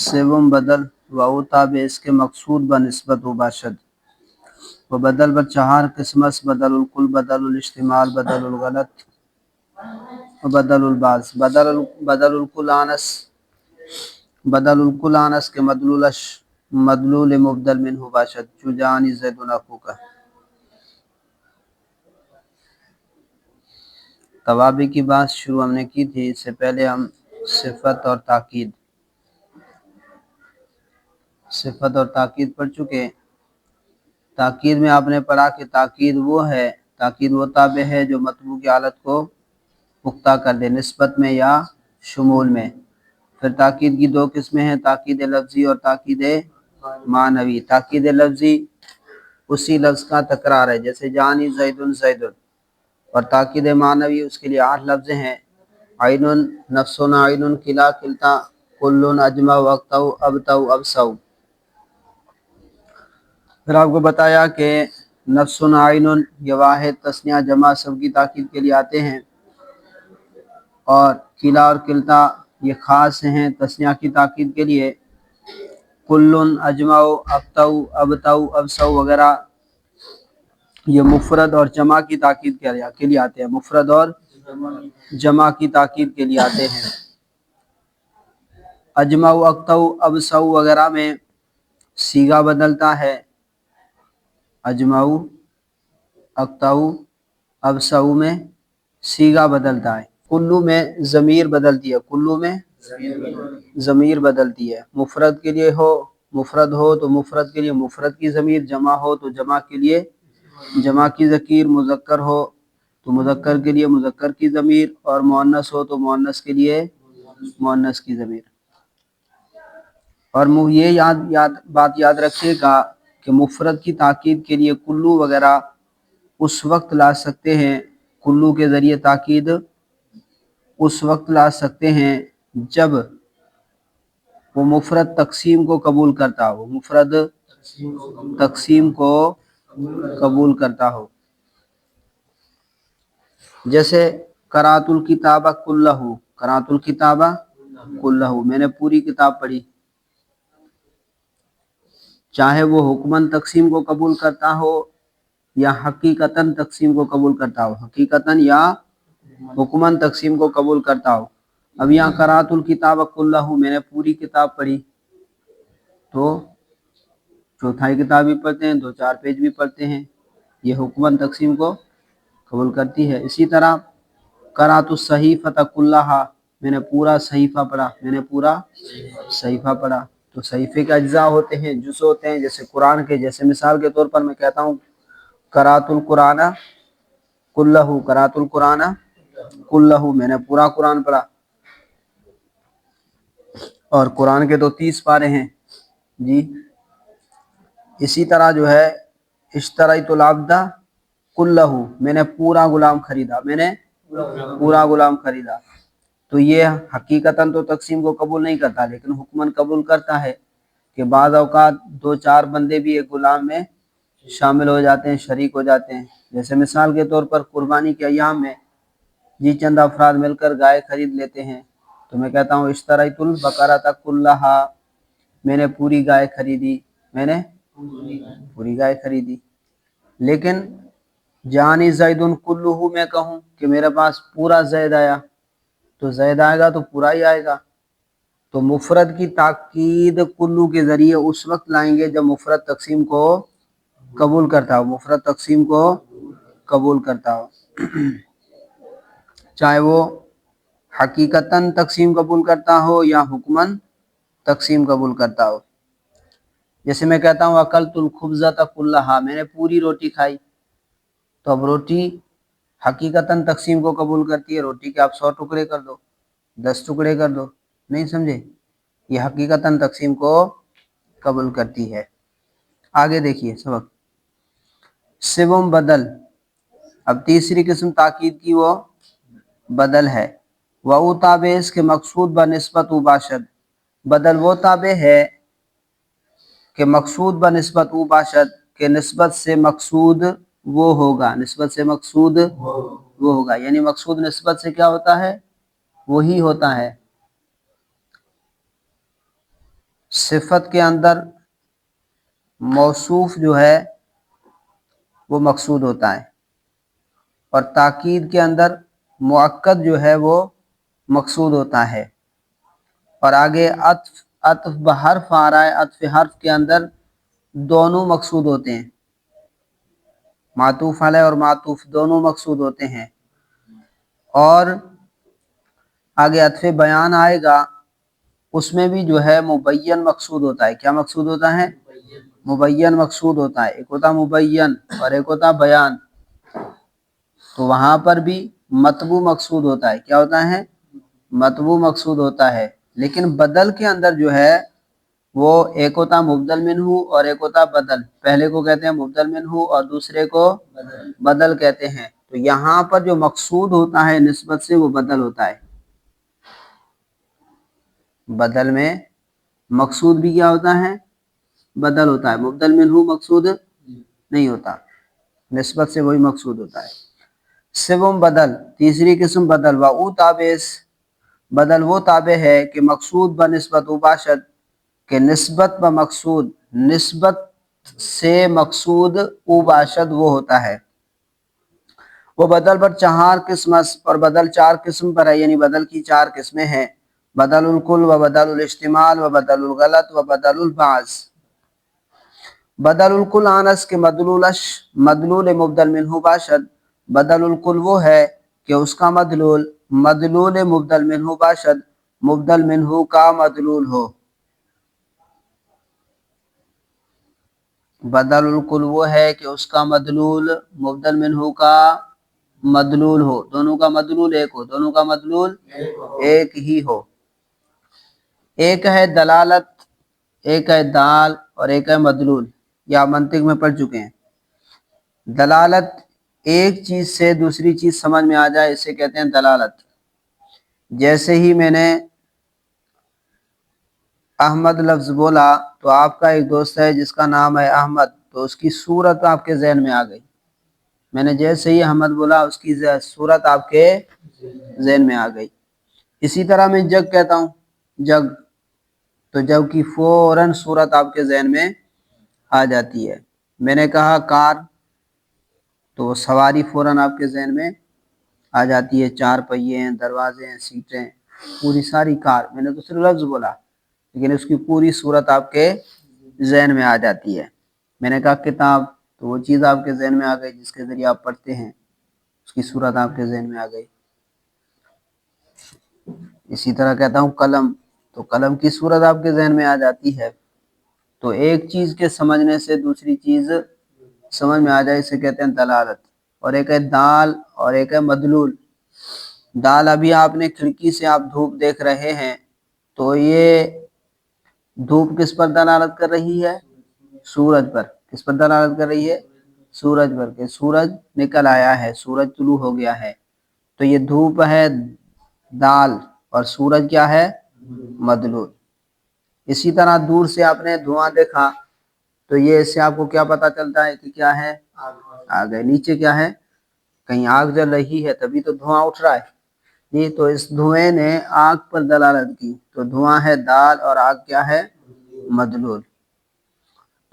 سوم بدل و تابع اس کے مقصود بنسبت و باشد و بدل ب چہار قسمت بدل الکل بدل الاجتماع بدل الغلط و بدل الباز بدل الکل آنس بدل الکل آنس کے مدلول مبدل منہ باشد چجانی زید اخو کا توابع کی بات شروع ہم نے کی تھی، اس سے پہلے ہم صفت اور تاکید پڑھ چکے۔ تاکید میں آپ نے پڑھا کہ تاکید وہ تابع ہے جو مطلوب کی حالت کو پختہ کر دے، نسبت میں یا شمول میں۔ پھر تاکید کی دو قسمیں ہیں، تاکید لفظی اور تاکید معنوی۔ تاکید لفظی اسی لفظ کا تکرار ہے، جیسے جانی زیدن زیدن، اور تاکید معنوی اس کے لیے 8 لفظ ہیں، عین نفسن عین کلا کلتا کل اجمع وقتو ابتو ابسو۔ پھر آپ کو بتایا کہ نفسن عین یہ واحد تثنیہ جمع سب کی تاکید کے لیے آتے ہیں، اور کلا اور کلتا یہ خاص ہیں تثنیہ کی تاکید کے لیے، کل اجمع ابتو ابتو ابسو وغیرہ یہ مفرد اور جمع کی تاکید کے لیے آتے ہیں، مفرد اور جمع کی تاکید کے لیے آتے ہیں۔ اجمع اقتو ابسو وغیرہ میں صیغہ بدلتا ہے، اجمع اقتو ابسو میں صیغہ بدلتا ہے، کلو میں ضمیر بدلتی ہے، کلو میں ضمیر بدلتی ہے، مفرد کے لیے مفرد ہو تو مفرد کے لیے مفرد کی ضمیر، جمع ہو تو جمع کے لیے جمع کی ذکیر، مذکر ہو تو مذکر کے لیے مذکر کی ضمیر، اور مؤنث ہو تو مؤنث کے لیے مؤنث کی ضمیر۔ اور یہ بات یاد رکھیے گا کہ مفرد کی تاکید کے لیے کلو وغیرہ اس وقت لا سکتے ہیں، کلو کے ذریعے تاکید اس وقت لا سکتے ہیں جب وہ مفرد تقسیم کو قبول کرتا ہو، مفرد تقسیم کو قبول کرتا ہو، جیسے قرأت الکتاب کلہ، قرأت الکتاب کلہ میں نے پوری کتاب پڑھی، چاہے وہ حکماً تقسیم کو قبول کرتا ہو یا حقیقتاً تقسیم کو قبول کرتا ہو، حقیقتاً یا حکماً تقسیم کو قبول کرتا ہو۔ اب یہاں قرأت الکتاب کلہ میں نے پوری کتاب پڑھی، تو چوتھائی کتاب بھی پڑھتے ہیں، 2-4 پیج بھی پڑھتے ہیں، یہ حکماً تقسیم کو قبول کرتی ہے۔ اسی طرح قرأت الصحیفۃ کلہ میں نے پورا صحیفہ پڑھا، میں نے پورا صحیفہ پڑھا، تو صحیفے کے اجزاء ہوتے ہیں، جز ہوتے ہیں، جیسے قرآن کے، جیسے مثال کے طور پر میں کہتا ہوں قرأت القرآن کلہ، قرأت القرآن کلہ میں نے پورا قرآن پڑھا، اور قرآن کے تو 30 پارے ہیں جی۔ اسی طرح جو ہے اشتریت العبد کلہ میں نے پورا غلام خریدا، میں نے پورا غلام خریدا، تو یہ حقیقتاً تو تقسیم کو قبول نہیں کرتا، لیکن حکماً قبول کرتا ہے کہ بعض اوقات 2-4 بندے بھی ایک غلام میں شامل ہو جاتے ہیں، شریک ہو جاتے ہیں، جیسے مثال کے طور پر قربانی کے ایام میں جی چند افراد مل کر گائے خرید لیتے ہیں، تو میں کہتا ہوں اشتریت البقرۃ کلہ میں نے پوری گائے خریدی، میں نے پوری گائے خریدی۔ لیکن جانی زیدن کلہ میں کہوں کہ میرے پاس پورا زید آیا، تو زید آئے گا تو پورا ہی آئے گا، تو مفرد کی تاکید کلو کے ذریعے اس وقت لائیں گے جب مفرد تقسیم کو قبول کرتا ہو، مفرد تقسیم کو قبول کرتا ہو، چاہے وہ حقیقتاً تقسیم قبول کرتا ہو یا حکماً تقسیم قبول کرتا ہو۔ جیسے میں کہتا ہوں اکلت الخبزۃ کلہ میں نے پوری روٹی کھائی، تو اب روٹی حقیقتاً تقسیم کو قبول کرتی ہے، روٹی کے آپ 100 ٹکڑے کر دو، 10 ٹکڑے کر دو، نہیں سمجھے، یہ حقیقتاً تقسیم کو قبول کرتی ہے۔ آگے دیکھیے سبق سوم بدل، اب تیسری قسم تاکید کی وہ بدل ہے، وہ تابع اس کے مقصود بنسبت و باشد، بدل وہ تابع ہے کہ مقصود بنسبت او باشد کہ نسبت سے مقصود وہ ہوگا، نسبت سے مقصود وہ ہوگا، یعنی مقصود نسبت سے کیا ہوتا ہے، وہی ہوتا ہے۔ صفت کے اندر موصوف جو ہے وہ مقصود ہوتا ہے، اور تاکید کے اندر مؤکد جو ہے وہ مقصود ہوتا ہے، اور آگے عطف بحرف آ رہا ہے، عطف حرف کے اندر دونوں مقصود ہوتے ہیں، معطوف علیہ اور معطوف دونوں مقصود ہوتے ہیں، اور آگے عطف بیان آئے گا، اس میں بھی جو ہے مبین مقصود ہوتا ہے۔ کیا مقصود ہوتا ہے؟ مبین مقصود ہوتا ہے۔ ایک ہوتا مبین اور ایک ہوتا بیان، تو وہاں پر بھی مطبوع مقصود ہوتا ہے۔ کیا ہوتا ہے؟ مطبوع مقصود ہوتا ہے، لیکن بدل کے اندر جو ہے وہ ایک ہوتا مبدل منہ اور ایک ہوتا بدل، پہلے کو کہتے ہیں مبدل منہ اور دوسرے کو بدل کہتے ہیں، تو یہاں پر جو مقصود ہوتا ہے نسبت سے وہ بدل ہوتا ہے۔ بدل میں مقصود بھی کیا ہوتا ہے؟ بدل ہوتا ہے، مبدل منہ مقصود نہیں ہوتا، نسبت سے وہی مقصود ہوتا ہے۔ سوم بدل، تیسری قسم بدل، و تابع، بدل وہ تابع ہے کہ مقصود بنسبت باشد، کہ نسبت بمقصود، نسبت سے مقصود باشد وہ ہوتا ہے۔ وہ بدل پر چہار قسم، اور بدل چار قسم پر ہے، یعنی بدل کی چار قسمیں ہیں، بدل الکل و بدل الاجتمال و بدل الغلط و بدل البعض۔ بدل الکل آنس کے مدلولش، مدلول مبدل منہ باشد، بدل الکل وہ ہے کہ اس کا مدلول مدلول مبدل منہ باشد، مبدل منہ کا مدلول ہو۔ بدل الکل وہ ہے کہ اس کا مدلول مبدل منہ کا مدلول ہو، دونوں کا مدلول ایک ہو، دونوں کا مدلول ایک ہی ہو۔ ایک ہے دلالت، ایک ہے دال اور ایک ہے مدلول، یا منطق میں پڑھ چکے ہیں۔ دلالت ایک چیز سے دوسری چیز سمجھ میں آ جائے، اسے کہتے ہیں دلالت۔ جیسے ہی میں نے احمد لفظ بولا تو آپ کا ایک دوست ہے جس کا نام ہے احمد، تو اس کی صورت آپ کے ذہن میں آ گئی۔ میں نے جیسے ہی احمد بولا اس کی صورت آپ کے ذہن میں آ گئی۔ اسی طرح میں جگ کہتا ہوں، جگ، تو جگ کی فوراً صورت آپ کے ذہن میں آ جاتی ہے۔ میں نے کہا کار، تو وہ سواری فوراً آپ کے ذہن میں آ جاتی ہے، چار پہیے ہیں، دروازے ہیں، سیٹیں، پوری ساری کار۔ میں نے تو صرف لفظ بولا لیکن اس کی پوری صورت آپ کے ذہن میں آ جاتی ہے۔ میں نے کہا کتاب، تو وہ چیز آپ کے ذہن میں آ گئی جس کے ذریعے آپ پڑھتے ہیں، اس کی صورت آپ کے ذہن میں آ گئی۔ اسی طرح کہتا ہوں قلم، تو قلم کی صورت آپ کے ذہن میں آ جاتی ہے۔ تو ایک چیز کے سمجھنے سے دوسری چیز سمجھ میں آ جائے، اسے کہتے ہیں دلالت۔ اور ایک ہے دال اور ایک ہے مدلول۔ دال، ابھی آپ نے کھڑکی سے آپ دھوپ دیکھ رہے ہیں، تو یہ دھوپ کس پر دلالت کر رہی ہے؟ سورج پر۔ کس پر دلالت کر رہی ہے؟ سورج پر، کہ سورج نکل آیا ہے، سورج طلوع ہو گیا ہے، تو یہ دھوپ ہے دال اور سورج کیا ہے؟ مدلول۔ اسی طرح دور سے آپ نے دھواں دیکھا تو یہ اس سے آپ کو کیا پتا چلتا ہے کہ کیا ہے؟ آگ ہے۔ نیچے کیا ہے؟ کہیں آگ جل رہی ہے تبھی تو دھواں اٹھ رہا ہے، یہ تو اس دھوئیں نے آگ پر دلالت کی، تو دھواں ہے دال اور آگ کیا ہے؟ مدلول۔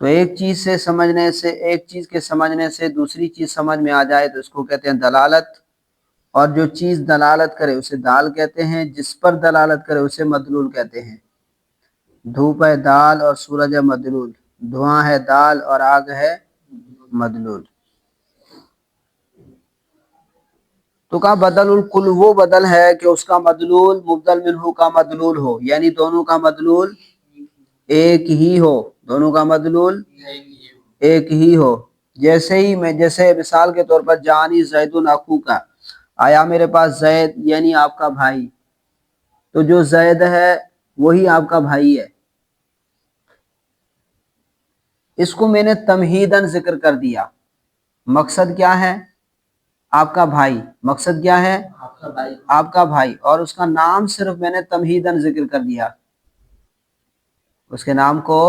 تو ایک چیز سے سمجھنے سے، ایک چیز کے سمجھنے سے دوسری چیز سمجھ میں آ جائے تو اس کو کہتے ہیں دلالت، اور جو چیز دلالت کرے اسے دال کہتے ہیں، جس پر دلالت کرے اسے مدلول کہتے ہیں۔ دھوپ ہے دال اور سورج ہے مدلول، دھواں ہے دال اور آگ ہے مدلول۔ تو کہا بدل الکل وہ بدل ہے کہ اس کا مدلول مبدل منہ کا مدلول ہو، یعنی دونوں کا مدلول ایک ہی ہو، دونوں کا مدلول ایک ہی ہو۔ جیسے ہی میں، جیسے مثال کے طور پر جانی زید اخوکا، آیا میرے پاس زید یعنی آپ کا بھائی، تو جو زید ہے وہی آپ کا بھائی ہے۔ اس کو میں نے تمہیداً ذکر کر دیا۔ مقصد کیا ہے؟ آپ کا بھائی، مقصد کیا ہے؟ آپ کا بھائی، اور اس کا نام صرف میں نے تمہیداً ذکر کر دیا، اس کے نام کو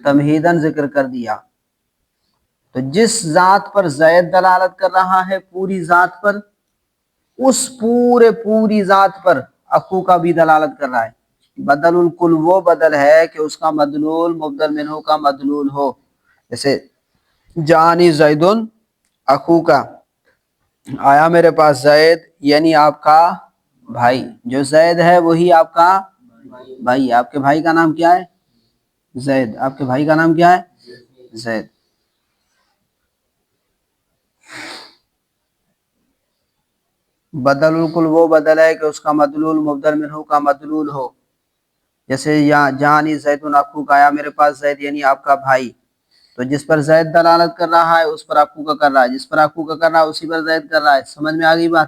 تمہیداً ذکر کر دیا۔ تو جس ذات پر زید دلالت کر رہا ہے پوری ذات پر، اس پوری ذات پر اخو کا بھی دلالت کر رہا ہے، بدل الکل وہ بدل ہے کہ اس کا مدلول مبدل منہ کا مدلول ہو، جیسے جانی زیدن اخو کا، آیا میرے پاس زید یعنی آپ کا بھائی، جو زید ہے وہی آپ کا بھائی، آپ کے بھائی کا نام کیا ہے؟ زید، آپ کے بھائی کا نام کیا ہے؟ زید۔ بدل الکل وہ بدل ہے کہ اس کا مدلول مبدل منہ کا مدلول ہو، جیسے جانی زید اخو کا، آیا میرے پاس زید یعنی آپ کا بھائی، تو جس پر زید دلالت کر رہا ہے اس پر اخو کا کر رہا ہے، جس پر اخو کا کر رہا ہے اسی پر زید کر رہا ہے، سمجھ میں آ گئی بات؟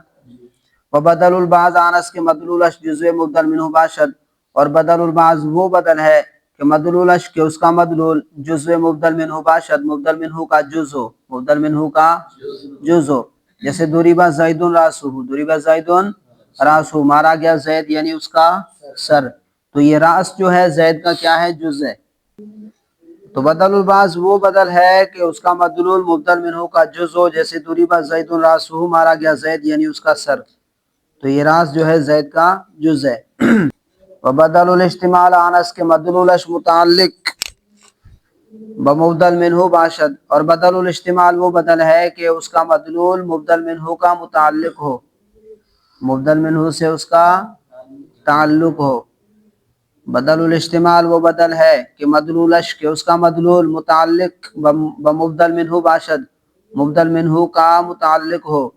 وبدل البعض آنس کے مدلولش جزو مبدل منہ باشد، اور بدل البعض وہ بدل ہے کہ مدلولش کے اس کا مدلول جزو مبدل منہ باشد، مبدل منہ کا جز ہو، مبدل منہ کا جز ہو، جیسے ضرب زید راسہ، ضرب زید راسہ، مارا گیا زید یعنی اس کا سر، تو یہ راس جو ہے زید کا کیا ہے؟ جز ہے۔ تو بدل البعض وہ بدل ہے کہ اس کا مدلول مبدل منہ کا جز ہو، جیسے ضرب زید راسہ، مارا گیا زید یعنی اس کا سر، تو یہ راس جو ہے زید کا جز ہے۔ وبدل الاشتمال آنس کے مدلولش متعلق بمبدل منہ باشد، اور بدل الاشتمال وہ بدل ہے کہ اس کا مدلول مبدل منہ کا متعلق ہو، مبدل منہ سے اس کا تعلق ہو۔ بدل الاشتمال وہ بدل ہے کہ مدلولش کے اس کا مدلول متعلق بمبدل منہ باشد، مبدل منہ کا متعلق ہو،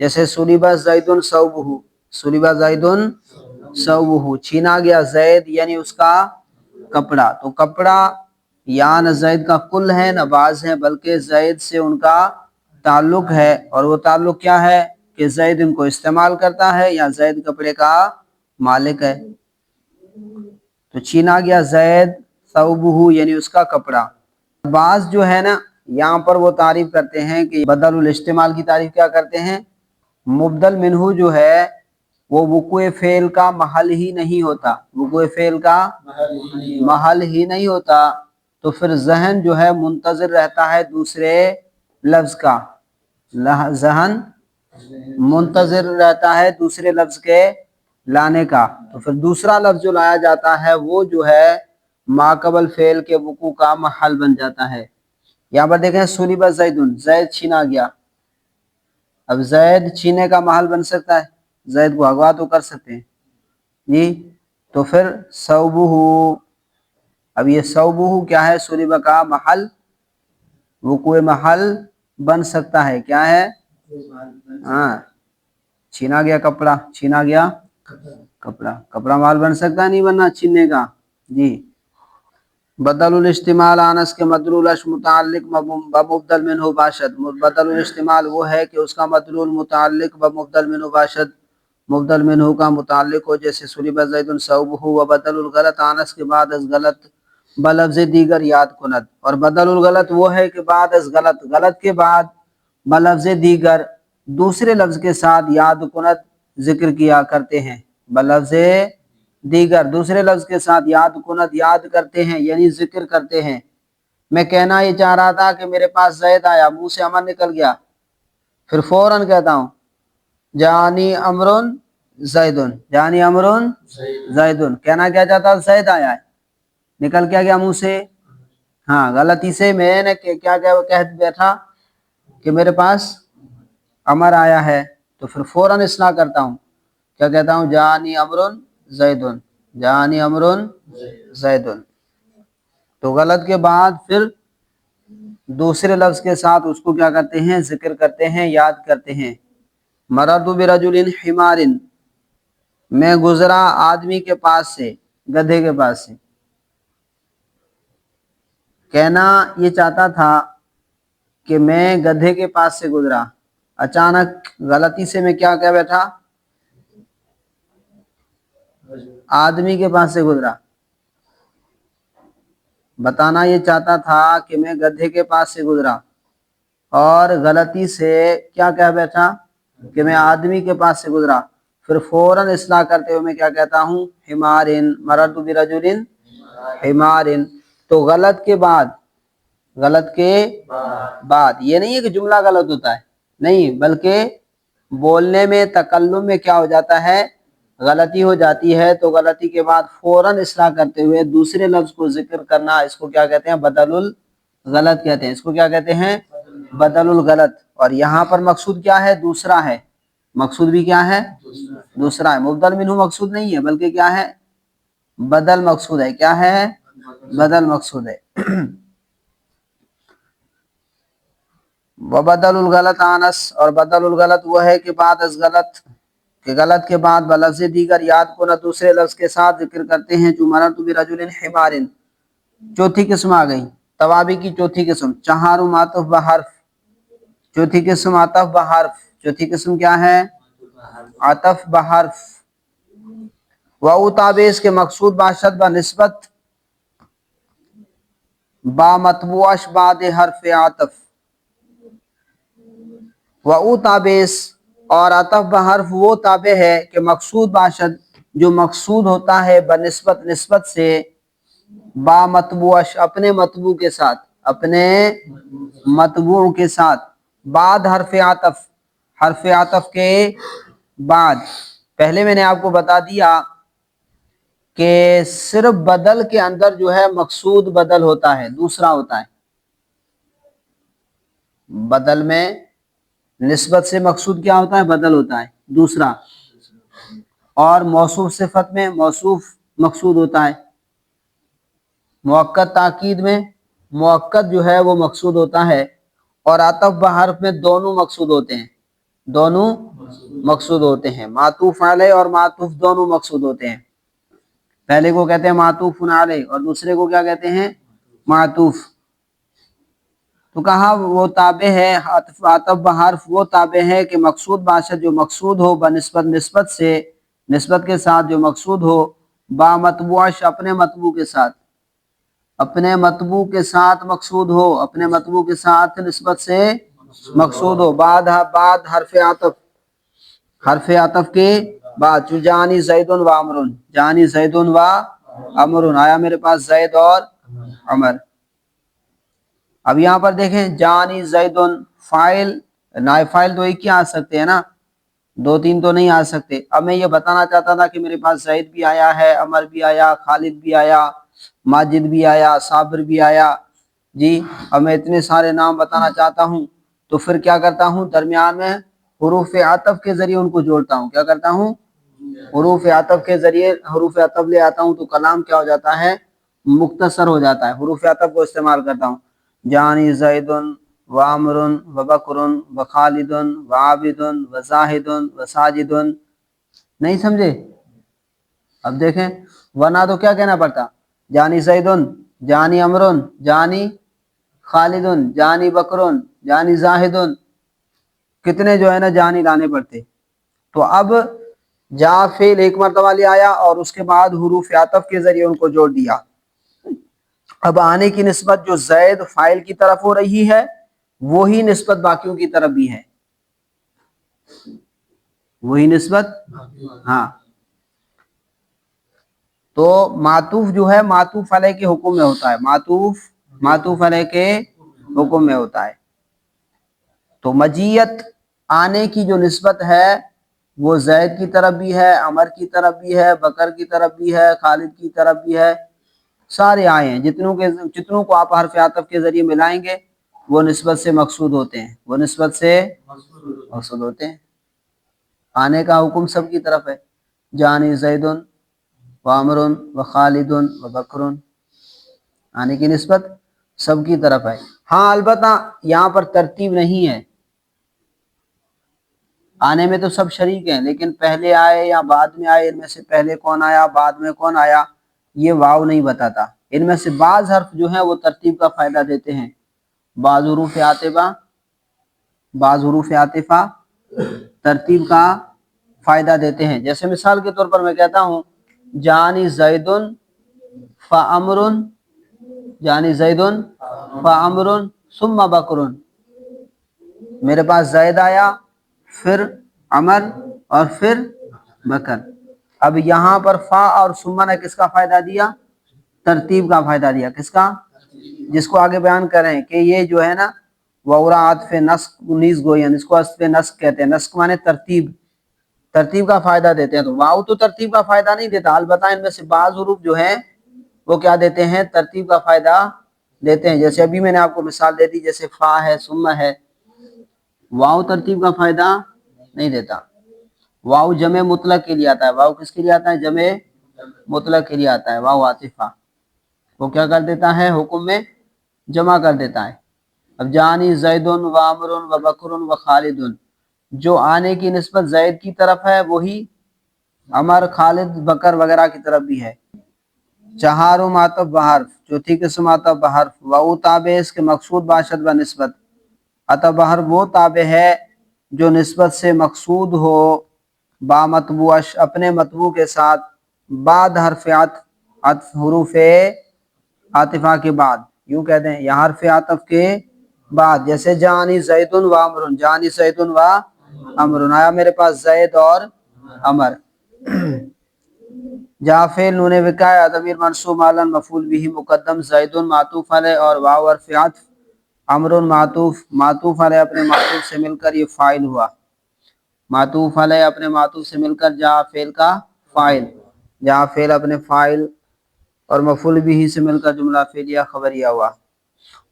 جیسے سلب زید ثوبہ، سلب زید ثوبہ، چھینا گیا زید یعنی اس کا کپڑا، تو کپڑا یا نہ زید کا کل ہے نہ بعض ہے، بلکہ زید سے ان کا تعلق ہے، اور وہ تعلق کیا ہے کہ زید ان کو استعمال کرتا ہے یا زید کپڑے کا مالک ہے، تو چھینا گیا زید ثوبہ یعنی اس کا کپڑا۔ بعض جو ہے نا یہاں پر وہ تعریف کرتے ہیں کہ بدل الاستعمال کی تعریف کیا کرتے ہیں؟ مبدل منہ جو ہے وہ وقوع فعل کا محل ہی نہیں ہوتا، وقوع فعل کا محل ہی نہیں ہوتا، تو پھر ذہن جو ہے منتظر رہتا ہے دوسرے لفظ کا، ذہن منتظر رہتا ہے دوسرے لفظ کے لانے کا، تو پھر دوسرا لفظ جو لایا جاتا ہے وہ جو ہے ماقبل فعل کے وقوع کا محل بن جاتا ہے۔ یہاں پر دیکھیں سلب زید، زید چھینا گیا، اب زید چھینے کا محل بن سکتا ہے، زید کو اغوا تو کر سکتے ہیں جی، تو پھر ثوبہ، اب یہ ثوبہ کیا ہے؟ سلب کا محل، وقوع محل بن سکتا ہے، کیا ہے؟ ہاں، چھینا گیا کپڑا، چھینا گیا کپڑا، کپڑا مال بن سکتا ہے نہیں بننا چھیننے کا جی۔ بدل الاستعمال آنس کے مدلولش متعلق بمبدل منہ باشد، بدل الاستعمال وہ ہے کہ اس کا مدلول متعلق بمبدل منہ باشد، مبدل منہ کا متعلق ہو، جیسے سلب زید ثوبہ، وبدل الغلط آنس کے بعد از غلط بلفظ دیگر یاد کند، اور بدل الغلط وہ ہے کہ بعد از غلط، غلط کے بعد بلفظ دیگر دوسرے لفظ کے ساتھ یاد کند ذکر کیا کرتے ہیں، بلفظ دیگر دوسرے لفظ کے ساتھ یاد کند یاد کرتے ہیں یعنی ذکر کرتے ہیں۔ میں کہنا یہ چاہ رہا تھا کہ میرے پاس زید آیا، منہ سے امر نکل گیا، پھر فوراً کہتا ہوں جانی امرن زیدن، جانی امرن زیدن، کہنا کیا چاہتا زید آیا ہے، نکل کیا گیا منہ سے؟ ہاں، غلطی سے میں نے کیا کہہ بیٹھا کہ میرے پاس امر آیا ہے، تو پھر فوراً اصلاح کرتا ہوں، کیا کہتا ہوں؟ جانی امرن زیدن، جانی امرن زیدن، تو غلط کے بعد پھر دوسرے لفظ کے ساتھ اس کو کیا کرتے ہیں؟ ذکر کرتے ہیں، یاد کرتے ہیں۔ مررت برجل حمار، میں گزرا آدمی کے پاس سے، گدھے کے پاس سے، کہنا یہ چاہتا تھا کہ میں گدھے کے پاس سے گزرا، اچانک غلطی سے میں کیا کہہ بیٹھا؟ آدمی کے پاس سے گزرا، بتانا یہ چاہتا تھا کہ میں گدھے کے پاس سے گزرا، اور غلطی سے کیا کہہ بیٹھا کہ میں آدمی کے پاس سے گزرا، پھر فوراً اصلاح کرتے ہوئے میں کیا کہتا ہوں؟ حمارن، مررت برجل حمارن، تو غلط کے بعد، غلط کے بعد یہ نہیں ہے کہ جملہ غلط ہوتا ہے، نہیں، بلکہ بولنے میں تکلم میں کیا ہو جاتا ہے؟ غلطی ہو جاتی ہے تو غلطی کے بعد فوراً اصلاح کرتے ہوئے دوسرے لفظ کو ذکر کرنا، اس کو کیا کہتے ہیں؟ بدل الغلط کہتے ہیں، اس کو کیا کہتے ہیں؟ بدل الغلط۔ اور یہاں پر مقصود کیا ہے؟ دوسرا ہے، مقصود بھی کیا ہے؟ دوسرا ہے، مبدل منہ مقصود نہیں ہے بلکہ کیا ہے؟ بدل مقصود ہے۔ کیا ہے؟ بدل مقصود ہے۔ وبدل الغلط آنس، اور بدل الغلط وہ ہے کہ بعد از غلط، کہ غلط کے بعد بلفظ دیگر یاد کو نہ دوسرے لفظ کے ساتھ ذکر کرتے ہیں۔ جو مررت برجل حمار، چوتھی قسم آ گئی، توابی کی چوتھی قسم۔ چہار معطف بحرف، چوتھی قسم عطف بحرف، چوتھی قسم کیا ہے؟ عطف بحرف۔ و تابع کے مقصود باشد بنسبت با مطبوعش بعد حرف عطف، و تابع، اور عطف بحرف وہ تابع ہے کہ مقصود باشد، جو مقصود ہوتا ہے بنسبت، نسبت سے، با مطبوعش، اپنے مطبوع کے ساتھ، اپنے مطبوع کے ساتھ، بعد حرف عطف، حرف عطف کے بعد۔ پہلے میں نے آپ کو بتا دیا کہ صرف بدل کے اندر جو ہے مقصود بدل ہوتا ہے، دوسرا ہوتا ہے۔ بدل میں نسبت سے مقصود کیا ہوتا ہے؟ بدل ہوتا ہے، دوسرا۔ اور موصوف صفت میں موصوف مقصود ہوتا ہے۔ مؤکد تاکید میں مؤکد جو ہے وہ مقصود ہوتا ہے۔ اور عطف بحرف میں دونوں مقصود ہوتے ہیں، دونوں مقصود ہوتے ہیں۔ معطوف علیہ اور معطوف دونوں مقصود ہوتے ہیں۔ پہلے کو کہتے ہیں معطوف علیہ اور دوسرے کو کیا کہتے ہیں؟ معطوف۔ تو کہا وہ تابع ہے، عطف بحرف وہ تابع ہے کہ مقصود باشد، جو مقصود ہو بنسبت، نسبت سے، نسبت کے ساتھ جو مقصود ہو، با مطبوعش، اپنے مطبوع کے ساتھ، اپنے مطبوع کے ساتھ مقصود ہو، اپنے مطبوع کے ساتھ نسبت سے مقصود ہو، بعد حرف عطف، حرف عطف کے بعد۔ جو جانی زید و عمرن، جانی زید و عمرن، آیا میرے پاس زید اور عمر۔ اب یہاں پر دیکھیں، جانی زیدن، فائل نائب فائل تو ایک ہی آ سکتے ہیں نا، دو تین تو نہیں آ سکتے۔ اب میں یہ بتانا چاہتا تھا کہ میرے پاس زید بھی آیا ہے، عمر بھی آیا، خالد بھی آیا، ماجد بھی آیا، صابر بھی آیا، جی۔ اب میں اتنے سارے نام بتانا چاہتا ہوں تو پھر کیا کرتا ہوں؟ درمیان میں حروف عطف کے ذریعے ان کو جوڑتا ہوں۔ کیا کرتا ہوں؟ حروف عطف کے ذریعے حروف عطف لے آتا ہوں، تو کلام کیا ہو جاتا ہے؟ مختصر ہو جاتا ہے۔ حروف عطف کو استعمال کرتا ہوں، جانی زید و عمر و بکر و خالد و عابد و زاہد و ساجد۔ نہیں سمجھے؟ اب دیکھیں، ورنہ تو کیا کہنا پڑتا؟ جانی زید، جانی عمر، جانی خالد، جانی بکر، جانی زاہد، کتنے جو ہے نا جانی لانے پڑتے۔ تو اب جا فعل ایک مرتبہ لے آیا اور اس کے بعد حروف عطف کے ذریعے ان کو جوڑ دیا۔ اب آنے کی نسبت جو زید فاعل کی طرف ہو رہی ہے، وہی نسبت باقیوں کی طرف بھی ہے، وہی نسبت، ہاں۔ تو معطوف جو ہے معطوف علیہ کے حکم میں ہوتا ہے، معطوف علیہ کے حکم میں ہوتا ہے۔ تو مجیت، آنے کی جو نسبت ہے وہ زید کی طرف بھی ہے، عمر کی طرف بھی ہے، بکر کی طرف بھی ہے، خالد کی طرف بھی ہے، سارے آئے ہیں۔ جتنوں کو آپ حرف عطف کے ذریعے ملائیں گے وہ نسبت سے مقصود ہوتے ہیں، وہ نسبت سے مقصود ہوتے ہیں۔ آنے کا حکم سب کی طرف ہے، جانی زید و عمر و خالد و بکر، آنے کی نسبت سب کی طرف ہے۔ ہاں البتہ یہاں پر ترتیب نہیں ہے، آنے میں تو سب شریک ہیں، لیکن پہلے آئے یا بعد میں آئے، ان میں سے پہلے کون آیا بعد میں کون آیا، یہ واو نہیں بتاتا۔ ان میں سے بعض حرف جو ہیں وہ ترتیب کا فائدہ دیتے ہیں، بعض حروف عاطفہ ترتیب کا فائدہ دیتے ہیں۔ جیسے مثال کے طور پر میں کہتا ہوں جانی زید فعمر، جانی زید فعمر ثم بکر، میرے پاس زید آیا، پھر عمر اور پھر بکر۔ اب یہاں پر فا اور ثم نے کس کا فائدہ دیا؟ ترتیب کا فائدہ دیا۔ کس کا؟ جس کو آگے بیان کریں کہ یہ جو ہے نا وورا عطف نسق نیز گوین، اس کو عطف نسق کہتے ہیں۔ نسق مانے ترتیب، ترتیب کا فائدہ دیتے ہیں، تو واؤ تو ترتیب کا فائدہ نہیں دیتا، البتہ ان میں سے بعض حروف جو ہیں وہ کیا دیتے ہیں، ترتیب کا فائدہ دیتے ہیں. جیسے ابھی میں نے آپ کو مثال دے دی، جیسے فا ہے، ثم ہے. واؤ ترتیب کا فائدہ نہیں دیتا. واؤ جمع مطلق کے لیے آتا ہے. واؤ کس کے لیے آتا ہے؟ جمع مطلق کے لیے آتا ہے. واؤ عاطفہ وہ کیا کر دیتا ہے؟ حکم میں جمع کر دیتا ہے. اب جانی زید و عمر و بکر و خالد، جو آنے کی نسبت زید کی طرف ہے وہی عمر، خالد، بکر وغیرہ کی طرف بھی ہے. چہاروں معطف بحرف، چوتھی قسم معطف بحرف. و تابع اس کے مقصود باشد و نسبت. عطف بحرف وہ تابع ہے جو نسبت سے مقصود ہو، با مطبوعش اپنے مطبوع کے ساتھ، بعد حرف عطف حروف عاطفہ کے بعد. یوں کہہ دیں یا حرف عطف کے بعد. جیسے جانی زید و عمر، جانی زید و عمر، آیا میرے پاس زید اور عمر. جا فعل نون وقاع ضمیر منصوب علن مفعول به مقدم زید معطوف علیہ اور واو حرف عطف عمر معطوف علیہ اپنے معطوف سے مل کر یہ فاعل ہوا. معطوف علیہ اپنے معطوف سے مل کر جا فعل کا فاعل، جا فعل اپنے فاعل اور مفعول به سے مل کر جملہ فعلیہ خبریہ ہوا.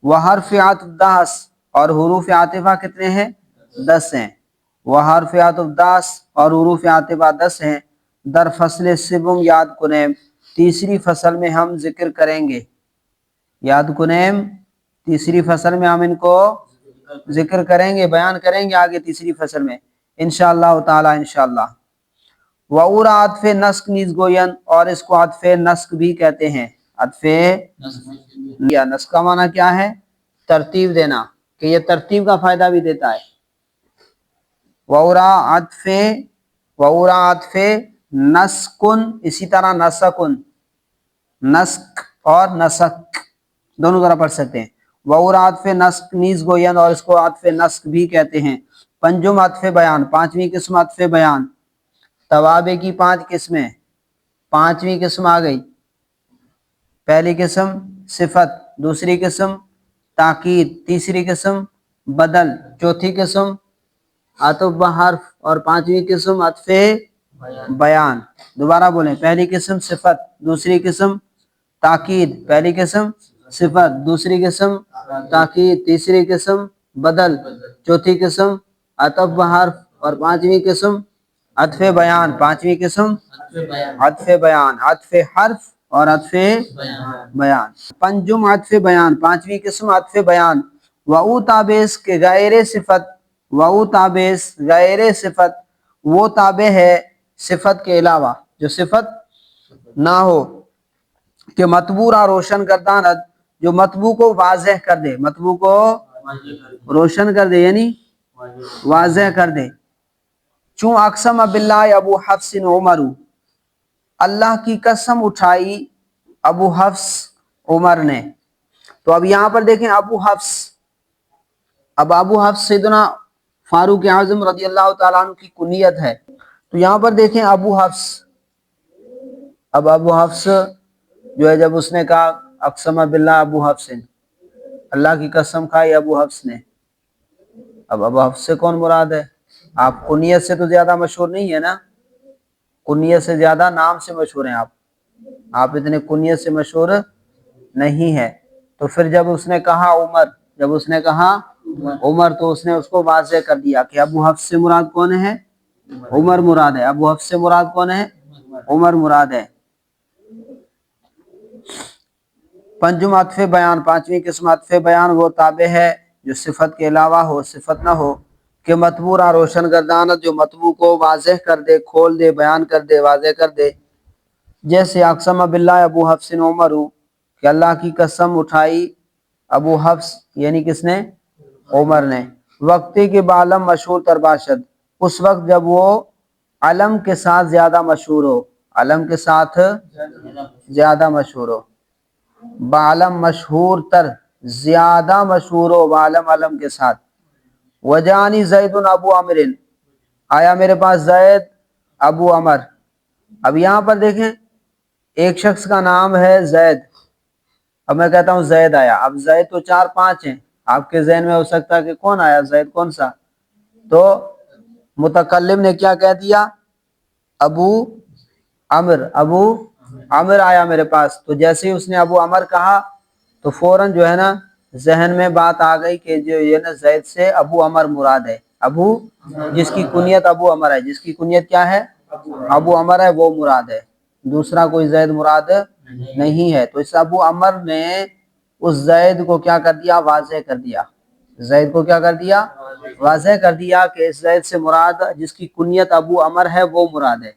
وہ حرف عطف 10 اور حروف عاطفہ کتنے ہیں؟ 10 ہیں. وہ حرف عطف 10 اور حروف عاطفہ 10 ہیں. در فصل سبم یاد کنیم، تیسری فصل میں ہم ذکر کریں گے. یاد کنیم تیسری فصل میں ہم ان کو ذکر کریں گے، بیان کریں گے آگے تیسری فصل میں انشاءاللہ تعالی انشاءاللہ. وَأُورَ عطف نسک نیز گوین، اور اس کو عطف نسک بھی کہتے ہیں. عطف یا نسک کا معنی کیا ہے؟ ترتیب دینا، کہ یہ ترتیب کا فائدہ بھی دیتا ہے. وَأُورَ عطف نسکن، اسی طرح نسکن، نسک اور نسک دونوں طرح پڑھ سکتے ہیں. وَأُورَ عطف نسک نیز گوین، اور اس کو عطف نسک بھی کہتے ہیں. پنجم عطف بیان، پانچویں قسم عطف بیان. توابع کی 5 قسمیں، پانچویں قسم آ گئی. پہلی قسم صفت، دوسری قسم تاکید، تیسری قسم بدل، چوتھی قسم عطف بحرف اور پانچویں قسم عطف بیان. دوبارہ بولیں، پہلی قسم صفت، دوسری قسم تاکید، پہلی قسم صفت، دوسری قسم تاکید، تیسری قسم بدل، چوتھی قسم عطف بحرف اور پانچویں قسم عطف بیان. پانچویں قسم عطف بیان، عطف حرف اور عطف بیان. پنجم عطف بیان، پانچویں قسم عطف بیان. وَأُو تابع کے غیر صفت، وَأُو تابع غیر صفت وہ تابع ہے صفت کے علاوہ، جو صفت نہ ہو، کہ مطبوع را روشن گرداند، جو مطبوع کو واضح کر دے، مطبوع کو روشن کر دے یعنی واضح کر دے. چون اقسم باللہ ابو حفص عمر، اللہ کی قسم اٹھائی ابو حفص عمر نے. تو اب یہاں پر دیکھیں ابو حفص، اب ابو حفص سیدنا فاروق اعظم رضی اللہ تعالیٰ عنہ کی کنیت ہے. تو یہاں پر دیکھیں ابو حفص، اب ابو حفص جو ہے جب اس نے کہا اقسم باللہ ابو حفص، اللہ کی قسم کھائی ابو حفص نے. اب ابو حفص سے کون مراد ہے؟ آپ کنیت سے تو زیادہ مشہور نہیں ہے نا، کنیت سے زیادہ نام سے مشہور ہیں آپ اتنے کنیت سے مشہور نہیں ہے. تو پھر جب اس نے کہا عمر، جب اس نے کہا عمر، تو اس نے اس کو واضح کر دیا کہ ابو حفص سے مراد کون ہے؟ عمر مراد ہے. ابو حفص سے مراد کون ہے؟ عمر مراد ہے. پنجم عطف بیان، پانچویں قسم عطف بیان وہ تابع ہے جو صفت کے علاوہ ہو، صفت نہ ہو، کہ مطبوع را روشن گرداند، جو مطبوع کو واضح کر دے، کھول دے، بیان کر دے، واضح کر دے. جیسے اقسم باللہ ابو حفص عمر، کہ اللہ کی قسم اٹھائی ابو حفص یعنی کس نے؟ عمر نے. وقتی کے بعلم مشہور تر باشد، اس وقت جب وہ علم کے ساتھ زیادہ مشہور ہو، علم کے ساتھ زیادہ مشہور ہو. بعلم مشہور تر، زیادہ مشہور ہو بعلم علم کے ساتھ. وجانی زید ابو عمر، آیا میرے پاس زید ابو عمر. اب یہاں پر دیکھیں ایک شخص کا نام ہے زید، اب میں کہتا ہوں زید آیا. اب زید تو 4-5 ہیں، آپ کے ذہن میں ہو سکتا ہے کہ کون آیا، زید کون سا؟ تو متکلم نے کیا کہہ دیا؟ ابو عمر آیا میرے پاس. تو جیسے ہی اس نے ابو عمر کہا تو فوراً جو ہے نا ذہن میں بات آ گئی کہ جو یہ نا زید سے ابو عمر مراد ہے. ابو جس کی کنیت ابو عمر ہے, جس کی کنیت کیا ہے ابو عمر ہے, وہ مراد ہے, دوسرا کوئی زید مراد نہیں ہے. تو اس ابو عمر نے اس زید کو کیا کر دیا, واضح کر دیا. زید کو کیا کر دیا, واضح کر دیا کہ اس زید سے مراد جس کی کنیت ابو عمر ہے وہ مراد ہے.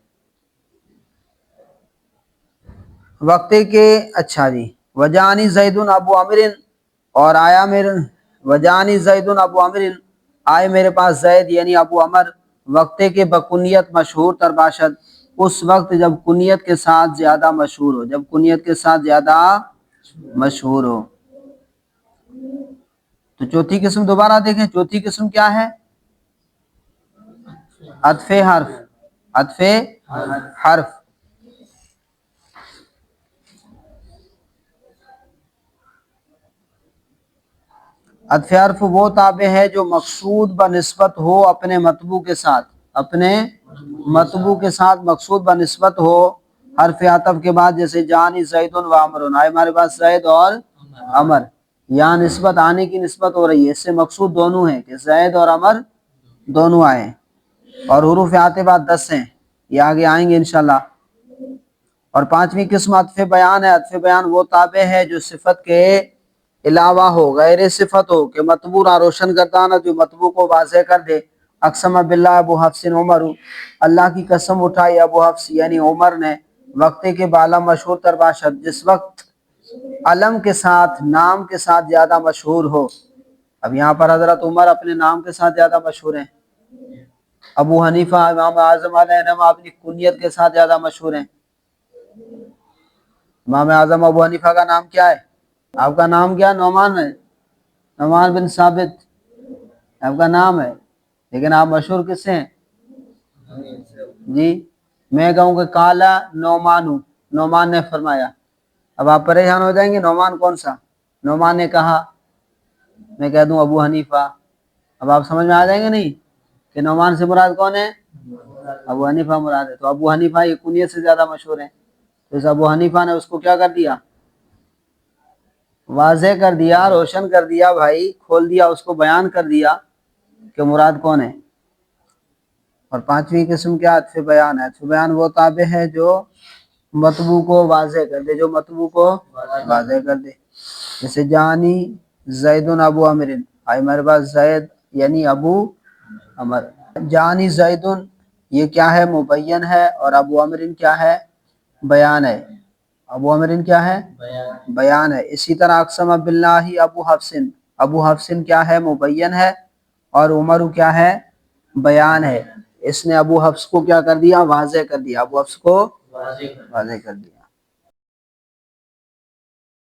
وقتے کے اچھا جی وجانی زیدن ابو عمر, اور آیا میرے وجانی زیدن ابو عمر, آئے میرے پاس زید یعنی ابو عمر, وقتے کے بکنیت مشہور تر باشد, اس وقت جب کنیت کے ساتھ زیادہ مشہور ہو, جب کنیت کے ساتھ زیادہ مشہور ہو. تو چوتھی قسم دوبارہ دیکھیں, چوتھی قسم کیا ہے, عطف حرف. عطف حرف عطف حرف وہ تابع ہے جو مقصود بنسبت ہو اپنے مطبوع کے ساتھ, اپنے مطبوع کے ساتھ مقصود بنسبت ہو حرف عطف کے بعد. جیسے جانی زید و عمر, آئے ہمارے پاس زید اور عمر, یہاں نسبت آنے کی نسبت ہو رہی ہے, اس سے مقصود دونوں ہیں کہ زید اور عمر دونوں آئے. اور حروف عاطفہ 10 ہیں, یہ آگے آئیں گے انشاءاللہ. اور پانچویں قسم عطف بیان ہے. عطف بیان وہ تابع ہے جو صفت کے علاوہ ہو, غیر صفت ہو, کہ مطبوع نہ روشن کرتا نہ جو مطبوع کو واضح کر دے. اقسم باللہ ابو حفص عمر, اللہ کی قسم اٹھائی ابو حفص یعنی عمر نے, وقتے کے بالا مشہور تر باشد, جس وقت علم کے ساتھ نام کے ساتھ زیادہ مشہور ہو. اب یہاں پر حضرت عمر اپنے نام کے ساتھ زیادہ مشہور ہیں, ابو حنیفہ امام اعظم علیہ السلام اپنی کنیت کے ساتھ زیادہ مشہور ہیں. امام اعظم ابو حنیفہ کا نام کیا ہے, آپ کا نام کیا, نعمان ہے, نعمان بن ثابت آپ کا نام ہے, لیکن آپ مشہور کس سے ہیں جی. میں کہوں کہ کالا نعمان ہوں, نعمان نے فرمایا, اب آپ پریشان ہو جائیں گے نعمان کون سا, نعمان نے کہا, میں کہہ دوں ابو حنیفہ, اب آپ سمجھ میں آ جائیں گے نہیں کہ نعمان سے مراد کون ہے, ابو حنیفہ مراد ہے. تو ابو حنیفہ یہ کنیت سے زیادہ مشہور ہیں, تو اس ابو حنیفہ نے اس کو کیا کر دیا, واضح کر دیا, روشن کر دیا بھائی, کھول دیا, اس کو بیان کر دیا کہ مراد کون ہے. اور پانچویں قسم کیا, عطف بیان ہے. عطف بیان وہ تابع ہے جو مطبوع کو واضح کر دے, جو مطبوع کو واضح کر دے. جیسے جانی زید ابو عمر, آئی میرے پاس زید یعنی ابو عمر. جانی زید یہ کیا ہے, مبین ہے, اور ابو عمر کیا ہے, بیان ہے. ابو عمر کیا ہے, بیان ہے. اسی طرح اقسم باللہ ابو حفص, ابو حفص کیا ہے, مبین ہے, اور عمر کیا ہے, بیان ہے. اس نے ابو حفص کو کیا کر دیا, واضح کر دیا, ابو حفص کو واضح کر دیا.